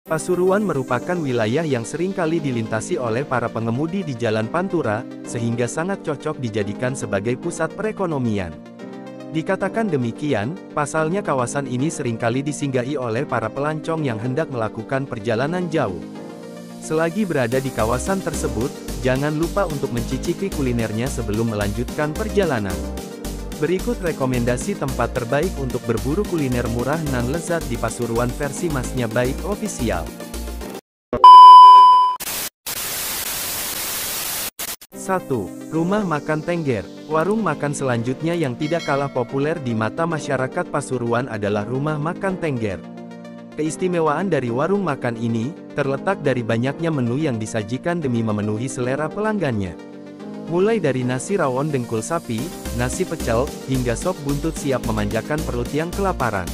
Pasuruan merupakan wilayah yang sering kali dilintasi oleh para pengemudi di Jalan Pantura, sehingga sangat cocok dijadikan sebagai pusat perekonomian. Dikatakan demikian, pasalnya kawasan ini seringkali disinggahi oleh para pelancong yang hendak melakukan perjalanan jauh. Selagi berada di kawasan tersebut, jangan lupa untuk mencicipi kulinernya sebelum melanjutkan perjalanan. Berikut rekomendasi tempat terbaik untuk berburu kuliner murah nan lezat di Pasuruan versi Masnya Baik Official. 1. Rumah Makan Tengger. Warung makan selanjutnya yang tidak kalah populer di mata masyarakat Pasuruan adalah Rumah Makan Tengger. Keistimewaan dari warung makan ini, terletak dari banyaknya menu yang disajikan demi memenuhi selera pelanggannya. Mulai dari nasi rawon dengkul sapi, nasi pecel, hingga sop buntut siap memanjakan perut yang kelaparan.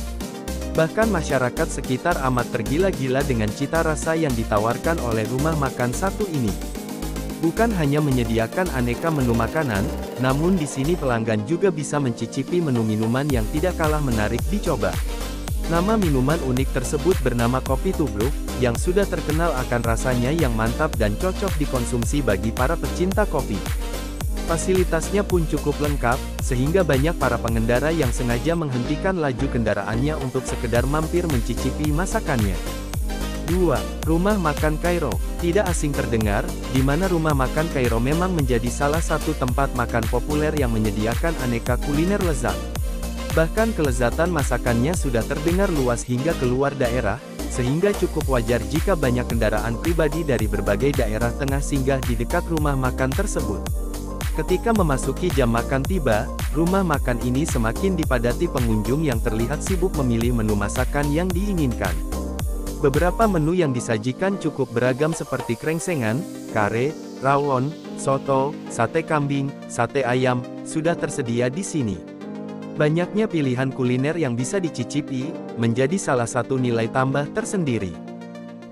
Bahkan masyarakat sekitar amat tergila-gila dengan cita rasa yang ditawarkan oleh rumah makan satu ini. Bukan hanya menyediakan aneka menu makanan, namun di sini pelanggan juga bisa mencicipi menu minuman yang tidak kalah menarik dicoba. Nama minuman unik tersebut bernama kopi tubruk, yang sudah terkenal akan rasanya yang mantap dan cocok dikonsumsi bagi para pecinta kopi. Fasilitasnya pun cukup lengkap, sehingga banyak para pengendara yang sengaja menghentikan laju kendaraannya untuk sekedar mampir mencicipi masakannya. 2. Rumah Makan Kairo. Tidak asing terdengar, di mana Rumah Makan Kairo memang menjadi salah satu tempat makan populer yang menyediakan aneka kuliner lezat. Bahkan kelezatan masakannya sudah terdengar luas hingga keluar daerah, sehingga cukup wajar jika banyak kendaraan pribadi dari berbagai daerah tengah singgah di dekat rumah makan tersebut. Ketika memasuki jam makan tiba, rumah makan ini semakin dipadati pengunjung yang terlihat sibuk memilih menu masakan yang diinginkan. Beberapa menu yang disajikan cukup beragam seperti krengsengan, kare, rawon, soto, sate kambing, sate ayam, sudah tersedia di sini. Banyaknya pilihan kuliner yang bisa dicicipi, menjadi salah satu nilai tambah tersendiri.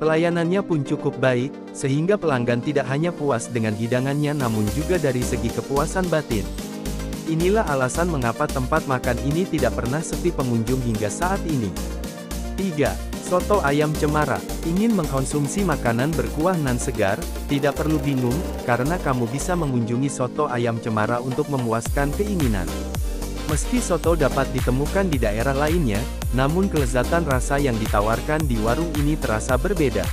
Pelayanannya pun cukup baik, sehingga pelanggan tidak hanya puas dengan hidangannya namun juga dari segi kepuasan batin. Inilah alasan mengapa tempat makan ini tidak pernah sepi pengunjung hingga saat ini. 3. Soto ayam cemara. Ingin mengkonsumsi makanan berkuah nan segar? Tidak perlu bingung, karena kamu bisa mengunjungi soto ayam cemara untuk memuaskan keinginan. Meski soto dapat ditemukan di daerah lainnya, namun kelezatan rasa yang ditawarkan di warung ini terasa berbeda.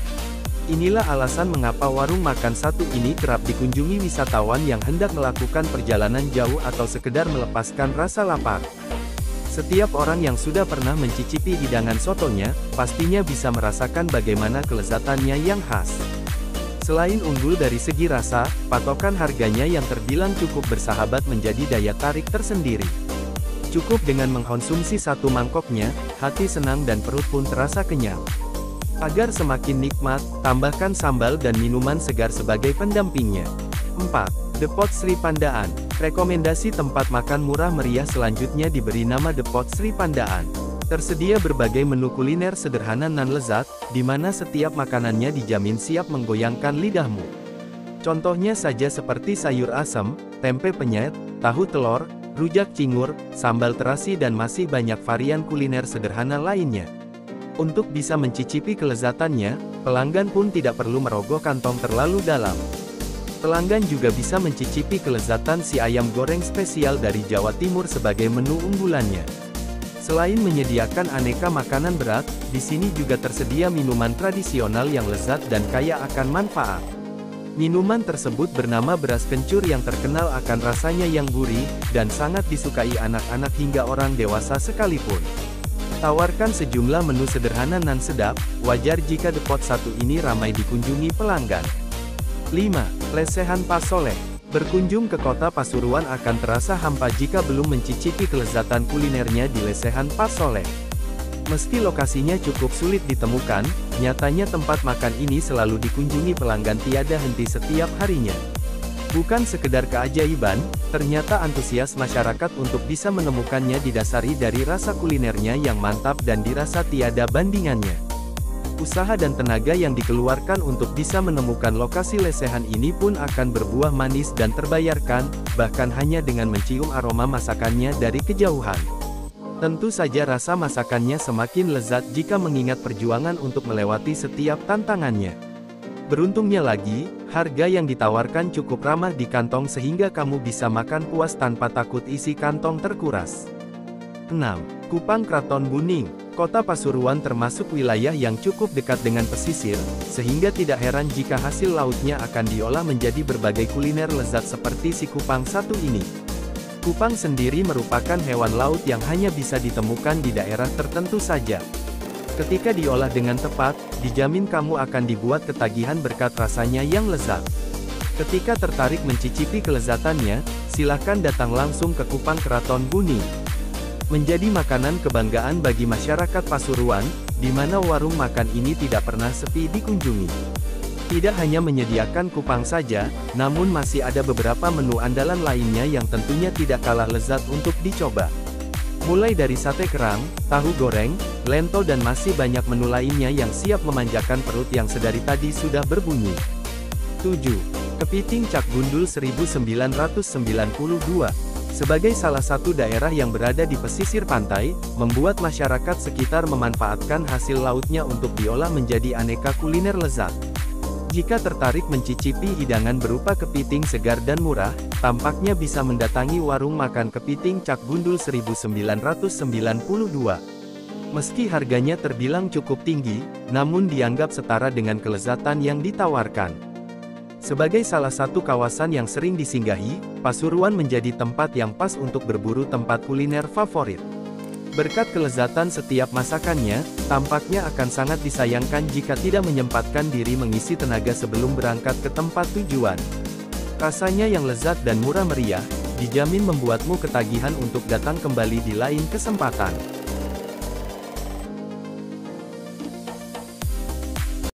Inilah alasan mengapa warung makan satu ini kerap dikunjungi wisatawan yang hendak melakukan perjalanan jauh atau sekedar melepaskan rasa lapar. Setiap orang yang sudah pernah mencicipi hidangan sotonya, pastinya bisa merasakan bagaimana kelezatannya yang khas. Selain unggul dari segi rasa, patokan harganya yang terbilang cukup bersahabat menjadi daya tarik tersendiri. Cukup dengan mengkonsumsi satu mangkoknya, hati senang dan perut pun terasa kenyang. Agar semakin nikmat, tambahkan sambal dan minuman segar sebagai pendampingnya. 4. The Pot Sri Pandaan. Rekomendasi tempat makan murah meriah selanjutnya diberi nama The Pot Sri Pandaan. Tersedia berbagai menu kuliner sederhana nan lezat, di mana setiap makanannya dijamin siap menggoyangkan lidahmu. Contohnya saja seperti sayur asem, tempe penyet, tahu telur, rujak cingur, sambal terasi dan masih banyak varian kuliner sederhana lainnya. Untuk bisa mencicipi kelezatannya, pelanggan pun tidak perlu merogoh kantong terlalu dalam. Pelanggan juga bisa mencicipi kelezatan si ayam goreng spesial dari Jawa Timur sebagai menu unggulannya. Selain menyediakan aneka makanan berat, di sini juga tersedia minuman tradisional yang lezat dan kaya akan manfaat. Minuman tersebut bernama beras kencur yang terkenal akan rasanya yang gurih, dan sangat disukai anak-anak hingga orang dewasa sekalipun. Tawarkan sejumlah menu sederhana nan sedap, wajar jika The Pot satu ini ramai dikunjungi pelanggan. 5. Lesehan Pas Soleh. Berkunjung ke kota Pasuruan akan terasa hampa jika belum mencicipi kelezatan kulinernya di Lesehan Pas Soleh. Meski lokasinya cukup sulit ditemukan, nyatanya tempat makan ini selalu dikunjungi pelanggan tiada henti setiap harinya. Bukan sekedar keajaiban, ternyata antusias masyarakat untuk bisa menemukannya didasari dari rasa kulinernya yang mantap dan dirasa tiada bandingannya. Usaha dan tenaga yang dikeluarkan untuk bisa menemukan lokasi lesehan ini pun akan berbuah manis dan terbayarkan, bahkan hanya dengan mencium aroma masakannya dari kejauhan. Tentu saja rasa masakannya semakin lezat jika mengingat perjuangan untuk melewati setiap tantangannya. Beruntungnya lagi, harga yang ditawarkan cukup ramah di kantong sehingga kamu bisa makan puas tanpa takut isi kantong terkuras. 6. Kupang Kraton Buning. Kota Pasuruan termasuk wilayah yang cukup dekat dengan pesisir, sehingga tidak heran jika hasil lautnya akan diolah menjadi berbagai kuliner lezat seperti si kupang satu ini. Kupang sendiri merupakan hewan laut yang hanya bisa ditemukan di daerah tertentu saja. Ketika diolah dengan tepat, dijamin kamu akan dibuat ketagihan berkat rasanya yang lezat. Ketika tertarik mencicipi kelezatannya, silakan datang langsung ke Kupang Kraton Buning. Menjadi makanan kebanggaan bagi masyarakat Pasuruan, di mana warung makan ini tidak pernah sepi dikunjungi. Tidak hanya menyediakan kupang saja, namun masih ada beberapa menu andalan lainnya yang tentunya tidak kalah lezat untuk dicoba. Mulai dari sate kerang, tahu goreng, lento dan masih banyak menu lainnya yang siap memanjakan perut yang sedari tadi sudah berbunyi. 7. Kepiting Cak Gundul 1992. Sebagai salah satu daerah yang berada di pesisir pantai, membuat masyarakat sekitar memanfaatkan hasil lautnya untuk diolah menjadi aneka kuliner lezat. Jika tertarik mencicipi hidangan berupa kepiting segar dan murah, tampaknya bisa mendatangi warung makan Kepiting Cak Gundul 1992. Meski harganya terbilang cukup tinggi, namun dianggap setara dengan kelezatan yang ditawarkan. Sebagai salah satu kawasan yang sering disinggahi, Pasuruan menjadi tempat yang pas untuk berburu tempat kuliner favorit. Berkat kelezatan setiap masakannya, tampaknya akan sangat disayangkan jika tidak menyempatkan diri mengisi tenaga sebelum berangkat ke tempat tujuan. Rasanya yang lezat dan murah meriah, dijamin membuatmu ketagihan untuk datang kembali di lain kesempatan.